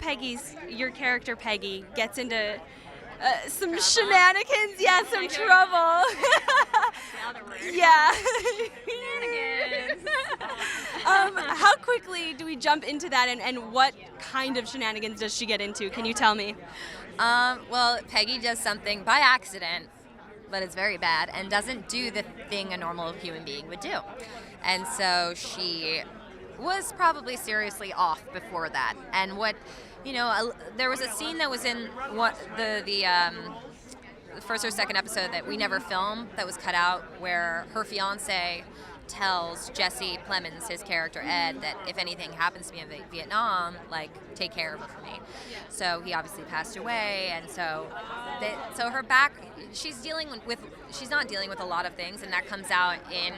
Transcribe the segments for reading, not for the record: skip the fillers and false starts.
know your character Peggy, gets into some shenanigans, some trouble. Yeah. How quickly do we jump into that, and what kind of shenanigans does she get into? Can you tell me? Well, Peggy does something by accident, but it's very bad, and doesn't do the thing a normal human being would do. And so she was probably seriously off before that. And there was a scene that was in the first or second episode that we never filmed that was cut out, where her fiance tells Jesse Plemons, his character Ed, that if anything happens to me in Vietnam, like, take care of it for me. So he obviously passed away, and so her back, she's not dealing with a lot of things, and that comes out in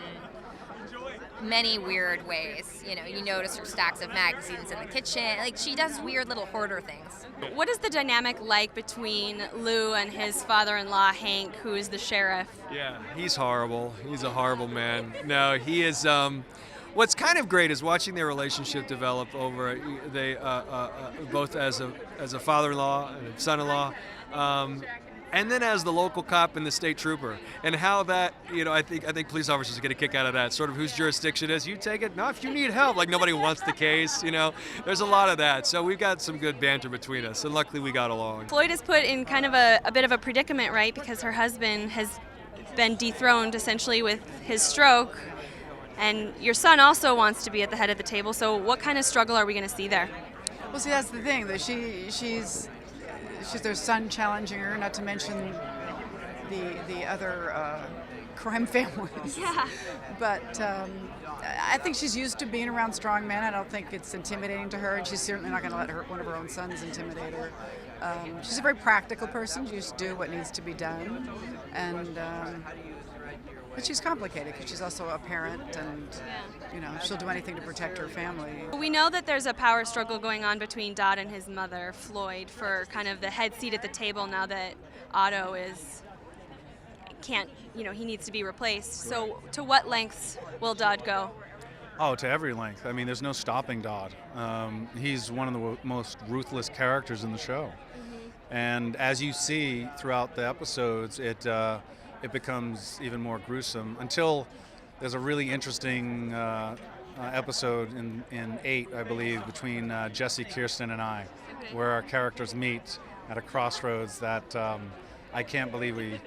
many weird ways. You notice her stacks of magazines in the kitchen. Like, she does weird little hoarder things. What is the dynamic like between Lou and his father-in-law, Hank, who is the sheriff? Yeah, he's horrible. He's a horrible man. No, he is. What's kind of great is watching their relationship develop over both as a father-in-law and a son-in-law. And then as the local cop and the state trooper, and how that, I think police officers get a kick out of that. Sort of whose jurisdiction is, you take it. No, if you need help, like nobody wants the case. There's a lot of that. So we've got some good banter between us, and luckily we got along. Floyd is put in kind of a bit of a predicament, right? Because her husband has been dethroned essentially with his stroke, and your son also wants to be at the head of the table. So what kind of struggle are we going to see there? Well, see, that's the thing, that she's their son challenging her, not to mention the other crime families. Yeah. But I think she's used to being around strong men. I don't think it's intimidating to her, and she's certainly not going to let one of her own sons intimidate her. She's a very practical person. She just do what needs to be done, but she's complicated because she's also a parent, and she'll do anything to protect her family. We know that there's a power struggle going on between Dot and his mother, Floyd, for kind of the head seat at the table now that Otto he needs to be replaced. So to what lengths will Dot go? Oh, to every length. I mean, there's no stopping Dot. He's one of the most ruthless characters in the show. Mm-hmm. And as you see throughout the episodes, it becomes even more gruesome until there's a really interesting episode in 8, I believe, between Jesse, Kirsten, and I, where our characters meet at a crossroads that I can't believe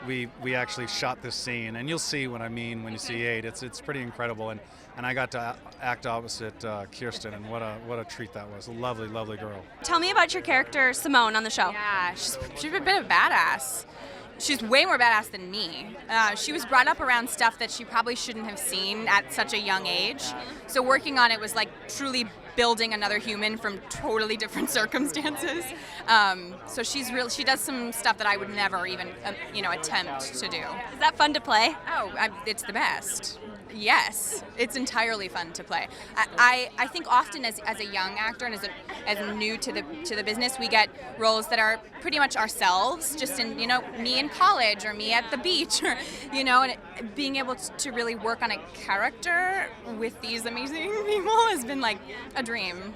we actually shot this scene. And you'll see what I mean when you see 8. It's pretty incredible. And I got to act opposite Kirsten, and what a treat that was. A lovely, lovely girl. Tell me about your character, Simone, on the show. Yeah, she's a bit of a badass. She's way more badass than me. She was brought up around stuff that she probably shouldn't have seen at such a young age. So working on it was like truly building another human from totally different circumstances. So she does some stuff that I would never even, attempt to do. Is that fun to play? Oh, it's the best. Yes, it's entirely fun to play. I think often as a young actor and as new to the business, we get roles that are pretty much ourselves, just in me in college or me at the beach, or and being able to really work on a character with these amazing people has been like a dream.